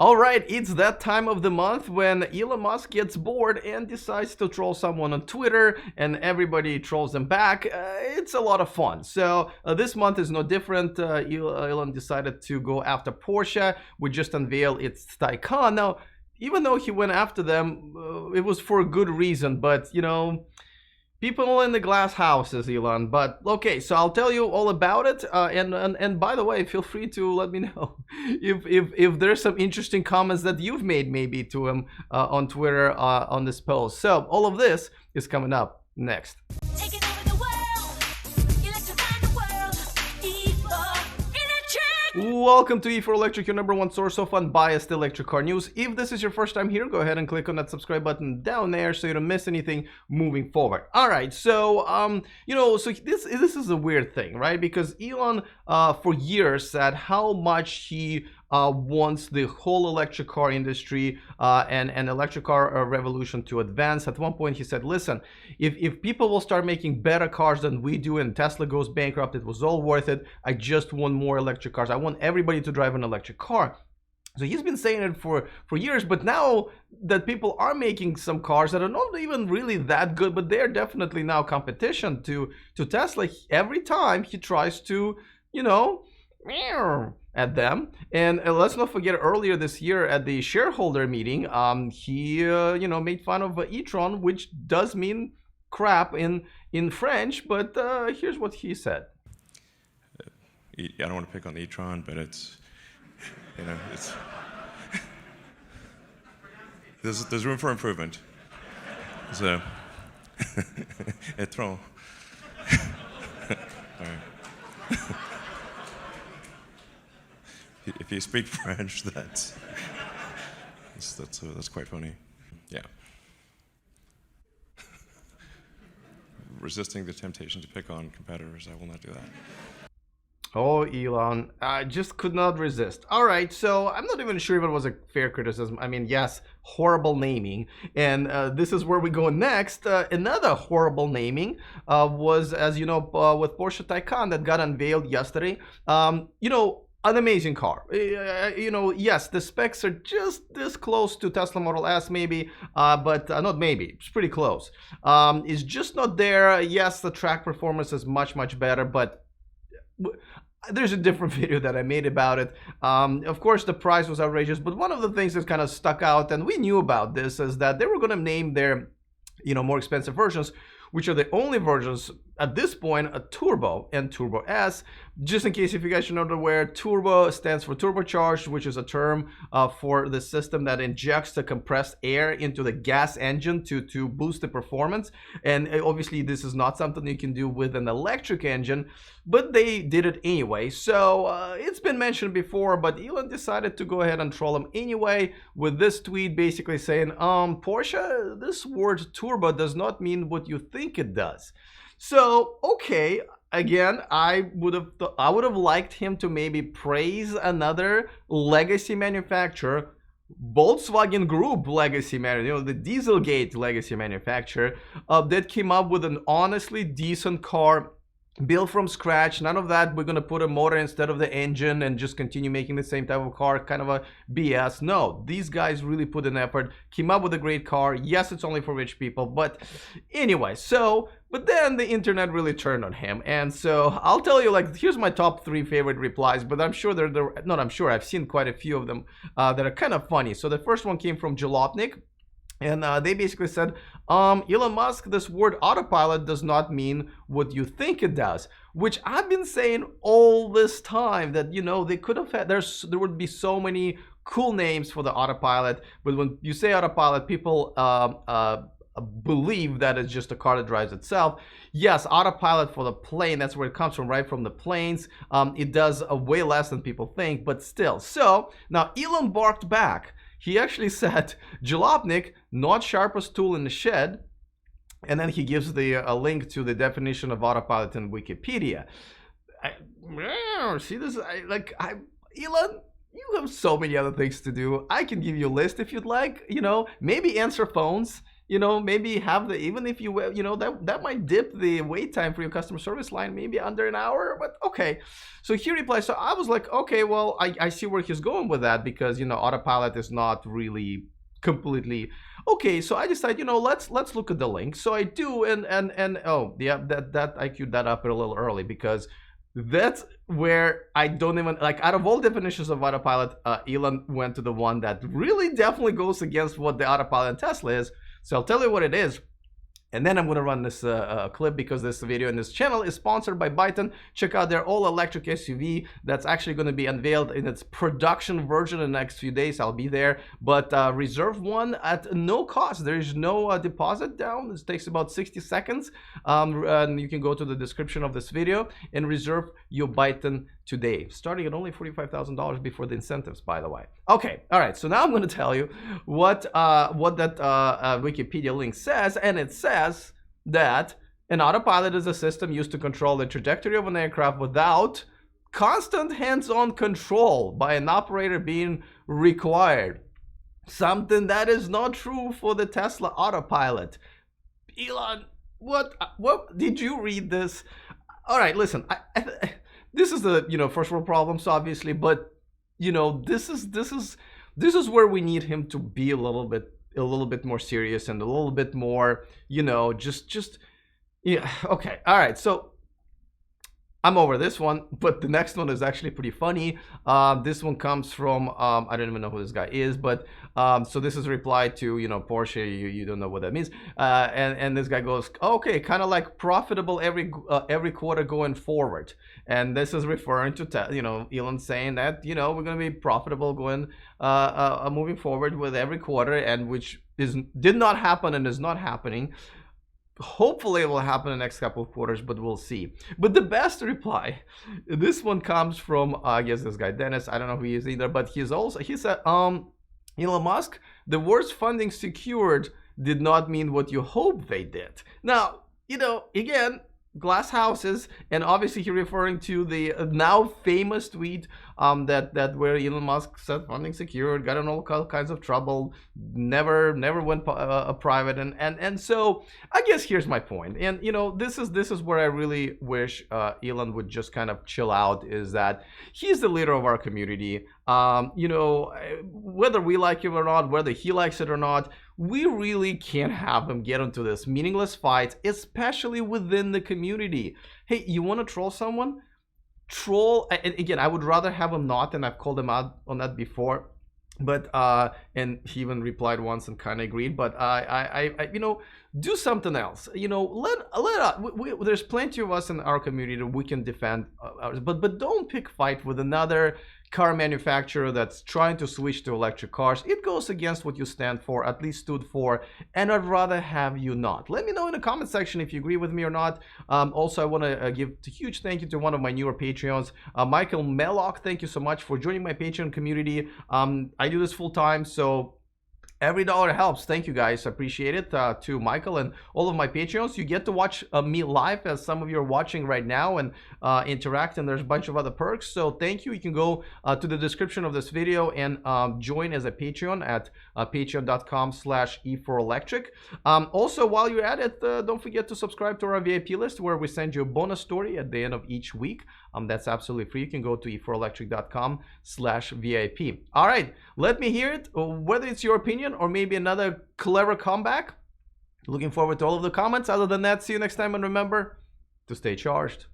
All right, it's that time of the month when Elon Musk gets bored and decides to troll someone on Twitter, and everybody trolls them back. It's a lot of fun. So this month is no different. Elon decided to go after Porsche. We just unveiled its Taycan. Now, even though he went after them, it was for a good reason, but people in the glass houses, Elon. But okay, so I'll tell you all about it. And by the way, feel free to let me know if there's some interesting comments that you've made maybe to him on Twitter on this post. So all of this is coming up next. Taking over the world, electrifying the world, Welcome to E4Electric, your number one source of unbiased electric car news. If this is your first time here, go ahead and click on that subscribe button down there so you don't miss anything moving forward. All right, so so this is a weird thing, right? Because Elon for years said how much he wants the whole electric car industry and electric car revolution to advance. At one point he said, listen, if people will start making better cars than we do and Tesla goes bankrupt, it was all worth it. I just want more electric cars. I want everybody to drive an electric car. So he's been saying it for years, but now that people are making some cars that are not even really that good, but they're definitely now competition to Tesla, every time he tries to, at them. And let's not forget, earlier this year at the shareholder meeting, he made fun of e-tron, which does mean crap in French, but here's what he said. I don't want to pick on the e-tron, but it's there's room for improvement. So e-tron. All right. If you speak French, that's quite funny. Yeah. Resisting the temptation to pick on competitors, I will not do that. Oh, Elon, I just could not resist. All right, so I'm not even sure if it was a fair criticism. I mean, yes, horrible naming. And this is where we go next. Another horrible naming was, as you know, with Porsche Taycan that got unveiled yesterday. An amazing car. Yes, the specs are just this close to Tesla Model S maybe, but not maybe, it's pretty close. It's just not there. Yes, the track performance is much better, but there's a different video that I made about it. Of course, the price was outrageous, but one of the things that kind of stuck out, and we knew about this, is that they were going to name their more expensive versions, which are the only versions at this point, a Turbo and Turbo S. Just in case if you guys are not aware, Turbo stands for turbocharged, which is a term for the system that injects the compressed air into the gas engine to boost the performance. And obviously this is not something you can do with an electric engine, but they did it anyway. So it's been mentioned before, but Elon decided to go ahead and troll him anyway with this tweet basically saying, Porsche, this word turbo does not mean what you think it does. So, okay, again, I would have liked him to maybe praise another legacy manufacturer, Volkswagen Group legacy manufacturer, the Dieselgate legacy manufacturer, that came up with an honestly decent car, built from scratch. None of that we're gonna put a motor instead of the engine and just continue making the same type of car, kind of a BS. No, these guys really put in effort, came up with a great car. Yes, it's only for rich people, but anyway, but then the internet really turned on him. And so I'll tell you, here's my top 3 favorite replies, but I'm sure I've seen quite a few of them that are kind of funny. So the first one came from Jalopnik. And they basically said, Elon Musk, this word autopilot does not mean what you think it does, which I've been saying all this time, that, they could have had, there would be so many cool names for the autopilot, but when you say autopilot, people believe that it's just a car that drives itself. Yes, autopilot for the plane, that's where it comes from, right from the planes. It does way less than people think, but still. So now Elon barked back. He actually said, Jalopnik, not sharpest tool in the shed. And then he gives a link to the definition of autopilot in Wikipedia. See this? Elon, you have so many other things to do. I can give you a list if you'd like. Maybe answer phones. you know, maybe have the, even if you, you know, that might dip the wait time for your customer service line maybe under an hour, but okay. So he replies, so I was like, okay, well, I see where he's going with that, because, you know, autopilot is not really completely okay. So I decided, you know, let's look at the link. So I do, and oh yeah, that I queued that up a little early, because that's where I don't even, like, out of all definitions of autopilot, Elon went to the one that really definitely goes against what the autopilot in Tesla is. So I'll tell you what it is, and then I'm going to run this clip, because this video and this channel is sponsored by Byton. Check out their all-electric SUV that's actually going to be unveiled in its production version in the next few days. I'll be there, but reserve one at no cost. There is no deposit down. This takes about 60 seconds, and you can go to the description of this video and reserve your Byton today, starting at only $45,000 before the incentives, by the way. Okay, all right, so now I'm going to tell you what that Wikipedia link says, and it says that an autopilot is a system used to control the trajectory of an aircraft without constant hands-on control by an operator being required. Something that is not true for the Tesla autopilot. Elon, what did you read this? All right, listen, this is the, you know, first world problems, obviously, but, you know, this is where we need him to be a little bit more serious and a little bit more, you know, just yeah. Okay, all right, so I'm over this one, but the next one is actually pretty funny. This one comes from, I don't even know who this guy is, but so this is a reply to, you know, Porsche. You don't know what that means. And this guy goes, okay, kind of like profitable every quarter going forward. And this is referring to, you know, Elon saying that, you know, we're going to be profitable going, moving forward with every quarter, and which did not happen and is not happening. Hopefully it will happen in the next couple of quarters, but we'll see. But the best reply, this one comes from, I guess this guy Dennis. I don't know who he is either, but he said, Elon Musk, the words funding secured did not mean what you hope they did. Now, you know, again, glass houses, and obviously he's referring to the now famous tweet that where Elon Musk said funding secured, got in all kinds of trouble, never went private, and so I guess here's my point. And you know, this is where I really wish Elon would just kind of chill out, is that he's the leader of our community. You know, whether we like him or not, whether he likes it or not, we really can't have him get into this meaningless fight, especially within the community. Hey, you want to troll someone? Troll, and again, I would rather have him not, and I've called him out on that before, but and he even replied once and kind of agreed, but I you know, do something else. You know, there's plenty of us in our community that we can defend ours, but don't pick fight with another car manufacturer that's trying to switch to electric cars. It goes against what you stand for, at least stood for, and I'd rather have you not. Let me know in the comment section if you agree with me or not. Also, I want to give a huge thank you to one of my newer Patreons, Michael Mellock. Thank you so much for joining my Patreon community. I do this full time, so every dollar helps. Thank you guys, appreciate it. To Michael and all of my Patreons, you get to watch me live, as some of you are watching right now, and interact, and there's a bunch of other perks. So thank you. You can go to the description of this video and join as a Patreon at patreon.com/e4electric. Also, while you're at it, don't forget to subscribe to our VIP list, where we send you a bonus story at the end of each week. That's absolutely free. You can go to e4electric.com/VIP. All right, let me hear it, whether it's your opinion or maybe another clever comeback. Looking forward to all of the comments. Other than that, see you next time, and remember to stay charged.